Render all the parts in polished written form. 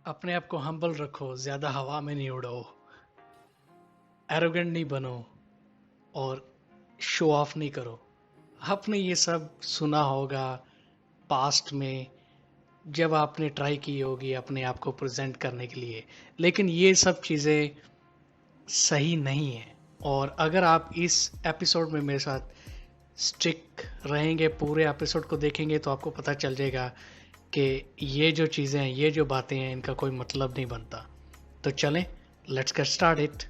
अपने आप को हम्बल रखो, ज़्यादा हवा में नहीं उड़ो, एरोगेंट नहीं बनो और शो ऑफ नहीं करो। आपने ये सब सुना होगा पास्ट में, जब आपने ट्राई की होगी अपने आप को प्रेजेंट करने के लिए, लेकिन ये सब चीज़ें सही नहीं है। और अगर आप इस एपिसोड में मेरे साथ स्टिक रहेंगे, पूरे एपिसोड को देखेंगे, तो आपको पता चल जाएगा कि ये जो चीज़ें हैं, ये जो बातें हैं, इनका कोई मतलब नहीं बनता। तो चलें, लेट्स गेट स्टार्ट इट।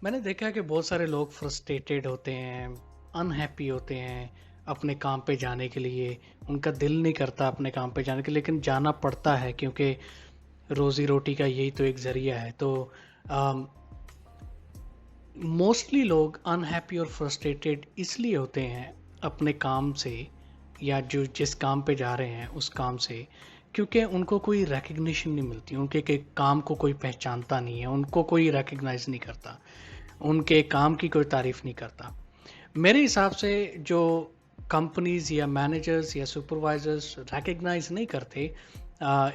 मैंने देखा है कि बहुत सारे लोग फ्रस्ट्रेटेड होते हैं, अनहैप्पी होते हैं अपने काम पे जाने के लिए। उनका दिल नहीं करता अपने काम पे जाने के लिए, लेकिन जाना पड़ता है क्योंकि रोज़ी रोटी का यही तो एक ज़रिया है। तो मोस्टली लोग अनहैप्पी और फ्रस्ट्रेटेड इसलिए होते हैं अपने काम से, या जो जिस काम पे जा रहे हैं उस काम से, क्योंकि उनको कोई रिकग्निशन नहीं मिलती, उनके के काम को कोई पहचानता नहीं है, उनको कोई रिकग्नाइज नहीं करता, उनके काम की कोई तारीफ नहीं करता। मेरे हिसाब से जो कंपनीज या मैनेजर्स या सुपरवाइजर्स रिकग्नाइज नहीं करते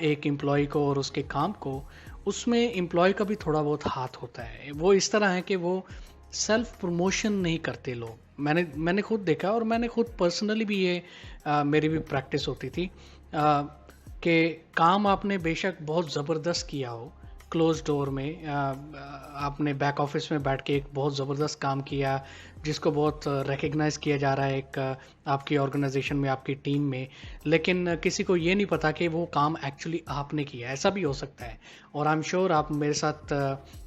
एक एम्प्लॉय को और उसके काम को, उसमें एम्प्लॉय का भी थोड़ा बहुत हाथ होता है। वो इस तरह है कि वो सेल्फ प्रमोशन नहीं करते लोग। मैंने खुद देखा, और मैंने खुद पर्सनली भी ये मेरी भी प्रैक्टिस होती थी कि काम आपने बेशक बहुत ज़बरदस्त किया हो, क्लोज डोर में आपने बैक ऑफिस में बैठ के एक बहुत ज़बरदस्त काम किया जिसको बहुत रिकग्नाइज किया जा रहा है एक आपकी ऑर्गेनाइजेशन में, आपकी टीम में, लेकिन किसी को ये नहीं पता कि वो काम एक्चुअली आपने किया। ऐसा भी हो सकता है, और आई एम श्योर आप मेरे साथ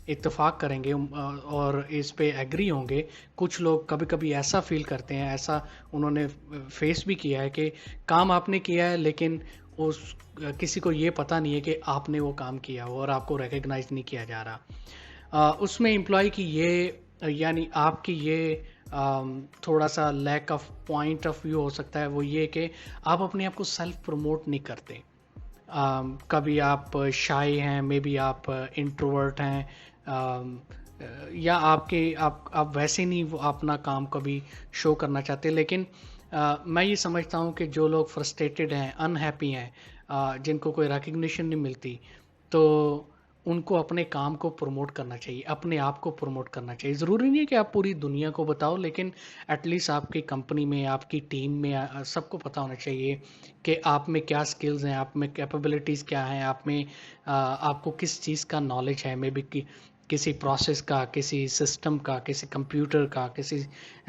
इत्तेफाक करेंगे और इस पे एग्री होंगे। कुछ लोग कभी कभी ऐसा फील करते हैं, ऐसा उन्होंने फेस भी किया है कि काम आपने किया है, लेकिन उस किसी को ये पता नहीं है कि आपने वो काम किया हो और आपको रिकग्नाइज नहीं किया जा रहा। उसमें एम्प्लॉय की ये, यानी आपकी ये थोड़ा सा lack of point of view हो सकता है, वो ये कि आप अपने आप को सेल्फ प्रमोट नहीं करते। कभी आप शाय हैं, मे बी आप इंट्रोवर्ट हैं, या आप वैसे नहीं वो अपना काम कभी शो करना चाहते। लेकिन मैं ये समझता हूँ कि जो लोग फ्रस्ट्रेटेड हैं, अनहैप्पी हैं, जिनको कोई रिकग्निशन नहीं मिलती, तो उनको अपने काम को प्रमोट करना चाहिए, अपने आप को प्रमोट करना चाहिए। ज़रूरी नहीं है कि आप पूरी दुनिया को बताओ, लेकिन एटलीस्ट आपकी कंपनी में, आपकी टीम में सबको पता होना चाहिए कि आप में क्या स्किल्स हैं, आप में कैपेबिलिटीज़ क्या हैं, आप में आपको किस चीज़ का नॉलेज है। मे बी किसी प्रोसेस का, किसी सिस्टम का, किसी कंप्यूटर का, किसी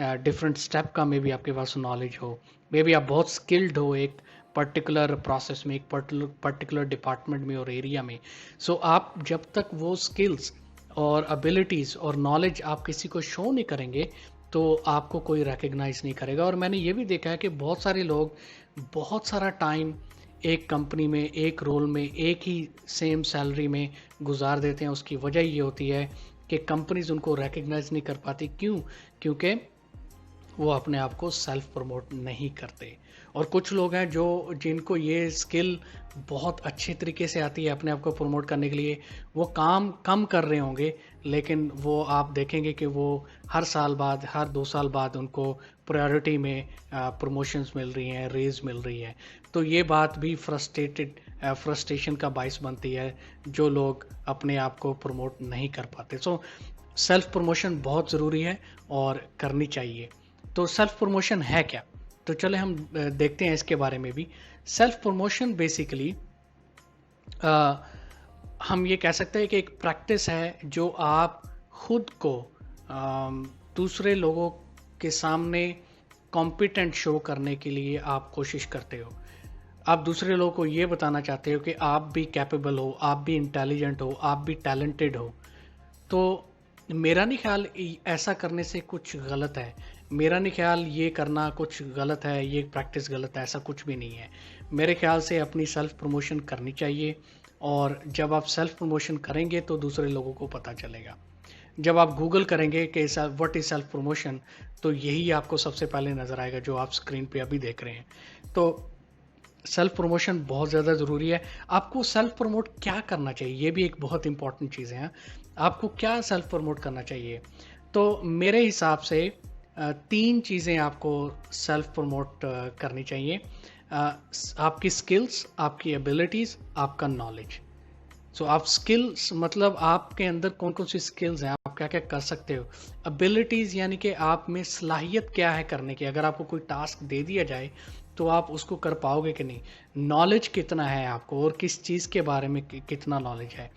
डिफरेंट स्टेप का मे बी आपके पास नॉलेज हो। मे बी आप बहुत स्किल्ड हो एक पर्टिकुलर प्रोसेस में, एक पर्टिकुलर डिपार्टमेंट में और एरिया में। सो आप जब तक वो स्किल्स और एबिलिटीज़ और नॉलेज आप किसी को शो नहीं करेंगे, तो आपको कोई रिकग्नाइज नहीं करेगा। और मैंने ये भी देखा है कि बहुत सारे लोग बहुत सारा टाइम एक कंपनी में, एक रोल में, एक ही सेम सैलरी में गुजार देते हैं। उसकी वजह ये होती है कि कंपनीज उनको रिकग्नाइज नहीं कर पाती। क्यों? क्योंकि वो अपने आप को सेल्फ प्रमोट नहीं करते। और कुछ लोग हैं जिनको ये स्किल बहुत अच्छे तरीके से आती है अपने आप को प्रमोट करने के लिए, वो काम कम कर रहे होंगे, लेकिन वो आप देखेंगे कि वो हर साल बाद, हर 2 साल बाद उनको प्रायोरिटी में प्रमोशंस मिल रही हैं, रेज मिल रही है। तो ये बात भी फ्रस्ट्रेशन का बायस बनती है, जो लोग अपने आप को प्रमोट नहीं कर पाते। सो सेल्फ प्रमोशन बहुत ज़रूरी है और करनी चाहिए। तो सेल्फ प्रमोशन है क्या? तो चले हम देखते हैं इसके बारे में भी। सेल्फ प्रमोशन बेसिकली हम ये कह सकते हैं कि एक प्रैक्टिस है जो आप खुद को दूसरे लोगों के सामने कॉम्पिटेंट शो करने के लिए आप कोशिश करते हो। आप दूसरे लोगों को ये बताना चाहते हो कि आप भी कैपेबल हो, आप भी इंटेलिजेंट हो, आप भी टैलेंटेड हो। तो मेरा नहीं ख्याल ऐसा करने से कुछ गलत है। मेरा नहीं ख्याल ये करना कुछ गलत है, ये प्रैक्टिस गलत है, ऐसा कुछ भी नहीं है। मेरे ख्याल से अपनी सेल्फ प्रमोशन करनी चाहिए, और जब आप सेल्फ प्रमोशन करेंगे तो दूसरे लोगों को पता चलेगा। जब आप गूगल करेंगे कि व्हाट इज़ सेल्फ प्रमोशन, तो यही आपको सबसे पहले नज़र आएगा जो आप स्क्रीन पे अभी देख रहे हैं। तो सेल्फ प्रमोशन बहुत ज़्यादा ज़रूरी है। आपको सेल्फ प्रमोट क्या करना चाहिए, ये भी एक बहुत इंपॉर्टेंट चीज़ है। आपको क्या सेल्फ प्रमोट करना चाहिए? तो मेरे हिसाब से तीन चीज़ें आपको सेल्फ प्रमोट करनी चाहिए। आपकी स्किल्स, आपकी एबिलिटीज़, आपका नॉलेज। सो आप स्किल्स मतलब आपके अंदर कौन कौन सी स्किल्स हैं, आप क्या क्या कर सकते हो। एबिलिटीज़ यानी कि आप में सलाहियत क्या है करने की, अगर आपको कोई टास्क दे दिया जाए तो आप उसको कर पाओगे कि नहीं। नॉलेज कितना है आपको और किस चीज़ के बारे में कितना नॉलेज है।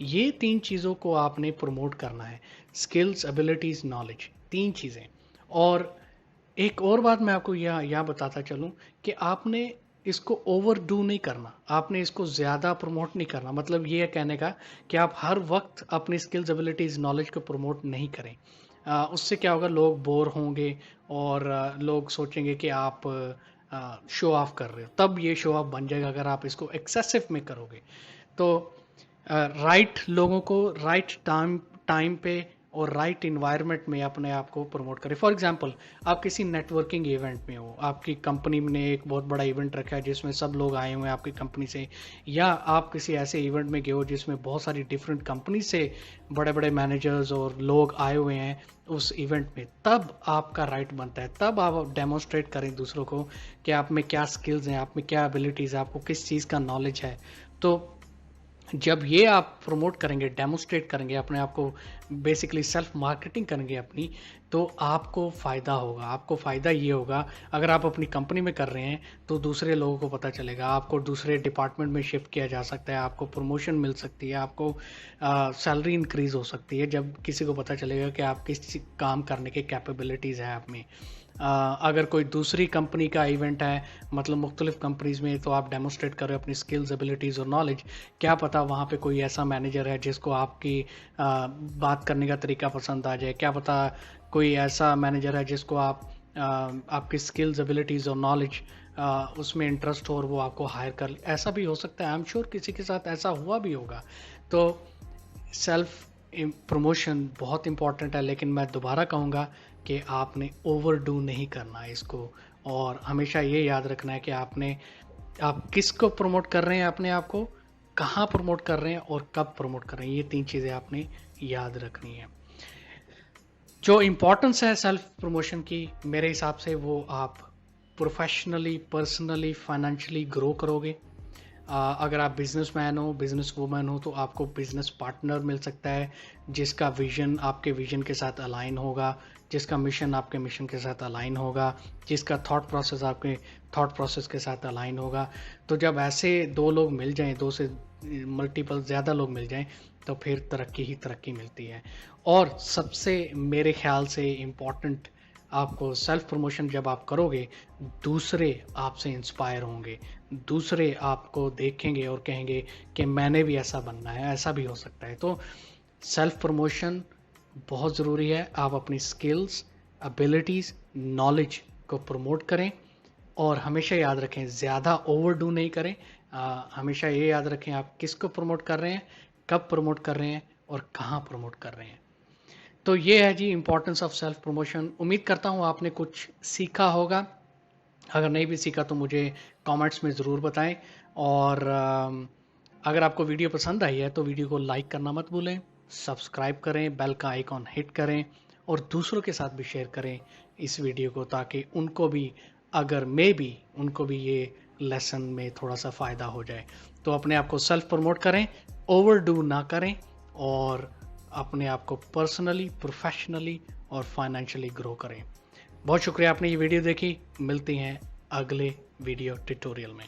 ये तीन चीज़ों को आपने प्रमोट करना है। स्किल्स, एबिलिटीज़, नॉलेज, तीन चीज़ें। और एक और बात मैं आपको यहाँ बताता चलूँ कि आपने इसको ओवरडू नहीं करना, आपने इसको ज़्यादा प्रमोट नहीं करना। मतलब ये है कहने का कि आप हर वक्त अपनी स्किल्स, एबिलिटीज़, नॉलेज को प्रमोट नहीं करें। उससे क्या होगा, लोग बोर होंगे और लोग सोचेंगे कि आप शो ऑफ कर रहे हो। तब ये शो ऑफ बन जाएगा अगर आप इसको एक्सेसिव में करोगे। तो राइट लोगों को राइट टाइम टाइम पे और राइट इन्वायरमेंट में अपने आप को प्रमोट करें। फॉर एग्जांपल, आप किसी नेटवर्किंग इवेंट में हो, आपकी कंपनी ने एक बहुत बड़ा इवेंट रखा है जिसमें सब लोग आए हुए हैं आपकी कंपनी से, या आप किसी ऐसे इवेंट में गए हो जिसमें बहुत सारी डिफरेंट कंपनी से बड़े बड़े मैनेजर्स और लोग आए हुए हैं उस इवेंट में। तब आपका राइट बनता है, तब आप डेमोन्स्ट्रेट करें दूसरों को कि आप में क्या स्किल्स हैं, आप में क्या एबिलिटीज़ है, आपको किस चीज़ का नॉलेज है। तो जब ये आप प्रमोट करेंगे, डेमोन्स्ट्रेट करेंगे अपने आप को, बेसिकली सेल्फ मार्केटिंग करेंगे अपनी, तो आपको फ़ायदा होगा। आपको फ़ायदा ये होगा, अगर आप अपनी कंपनी में कर रहे हैं तो दूसरे लोगों को पता चलेगा, आपको दूसरे डिपार्टमेंट में शिफ्ट किया जा सकता है, आपको प्रमोशन मिल सकती है, आपको सैलरी इंक्रीज़ हो सकती है जब किसी को पता चलेगा कि आप किस काम करने के कैपेबिलिटीज़ है आप में। अगर कोई दूसरी कंपनी का इवेंट है, मतलब मुख्तलिफ कंपनीज़ में, तो आप डेमोन्स्ट्रेट कर रहे हो अपनी स्किल्स, एबिलिटीज़ और नॉलेज। क्या पता वहाँ पे कोई ऐसा मैनेजर है जिसको आपकी बात करने का तरीका पसंद आ जाए, क्या पता कोई ऐसा मैनेजर है जिसको आपकी स्किल्स, एबिलिटीज़ और नॉलेज उसमें इंटरेस्ट हो और वो आपको हायर कर ले। ऐसा भी हो सकता है, आई एम श्योर किसी के साथ ऐसा हुआ भी होगा। तो सेल्फ प्रमोशन बहुत इंपॉर्टेंट है, लेकिन मैं दोबारा कहूँगा कि आपने ओवरडू नहीं करना है इसको। और हमेशा ये याद रखना है कि आप किसको प्रमोट कर रहे हैं, अपने आप को कहाँ प्रमोट कर रहे हैं और कब प्रमोट कर रहे हैं। ये तीन चीज़ें आपने याद रखनी है। जो इम्पोर्टेंस है सेल्फ प्रमोशन की, मेरे हिसाब से वो आप प्रोफेशनली, पर्सनली, फाइनेंशियली ग्रो करोगे। अगर आप बिजनेसमैन हो, बिजनेस वूमन हो, तो आपको बिजनेस पार्टनर मिल सकता है जिसका विजन आपके विजन के साथ अलाइन होगा, जिसका मिशन आपके मिशन के साथ अलाइन होगा, जिसका थॉट प्रोसेस आपके थॉट प्रोसेस के साथ अलाइन होगा। तो जब ऐसे दो लोग मिल जाएं, दो से मल्टीपल ज़्यादा लोग मिल जाएं, तो फिर तरक्की ही तरक्की मिलती है। और सबसे मेरे ख्याल से इम्पॉर्टेंट, आपको सेल्फ प्रमोशन जब आप करोगे, दूसरे आपसे इंस्पायर होंगे, दूसरे आपको देखेंगे और कहेंगे कि मैंने भी ऐसा बनना है, ऐसा भी हो सकता है। तो सेल्फ प्रमोशन बहुत ज़रूरी है। आप अपनी स्किल्स, एबिलिटीज़, नॉलेज को प्रमोट करें और हमेशा याद रखें ज़्यादा ओवरडू नहीं करें। हमेशा ये याद रखें आप किसको प्रमोट कर रहे हैं, कब प्रमोट कर रहे हैं और कहाँ प्रमोट कर रहे हैं। तो ये है जी इम्पोर्टेंस ऑफ सेल्फ प्रमोशन। उम्मीद करता हूँ आपने कुछ सीखा होगा। अगर नहीं भी सीखा तो मुझे कमेंट्स में ज़रूर बताएं। और अगर आपको वीडियो पसंद आई है तो वीडियो को लाइक करना मत भूलें, सब्सक्राइब करें, बेल का आइकॉन हिट करें और दूसरों के साथ भी शेयर करें इस वीडियो को, ताकि उनको भी, अगर उनको भी ये लेसन में थोड़ा सा फ़ायदा हो जाए। तो अपने आप को सेल्फ प्रमोट करें, ओवरडू ना करें और अपने आप को पर्सनली, प्रोफेशनली और फाइनेंशियली ग्रो करें। बहुत शुक्रिया आपने ये वीडियो देखी। मिलती हैं अगले वीडियो ट्यूटोरियल में।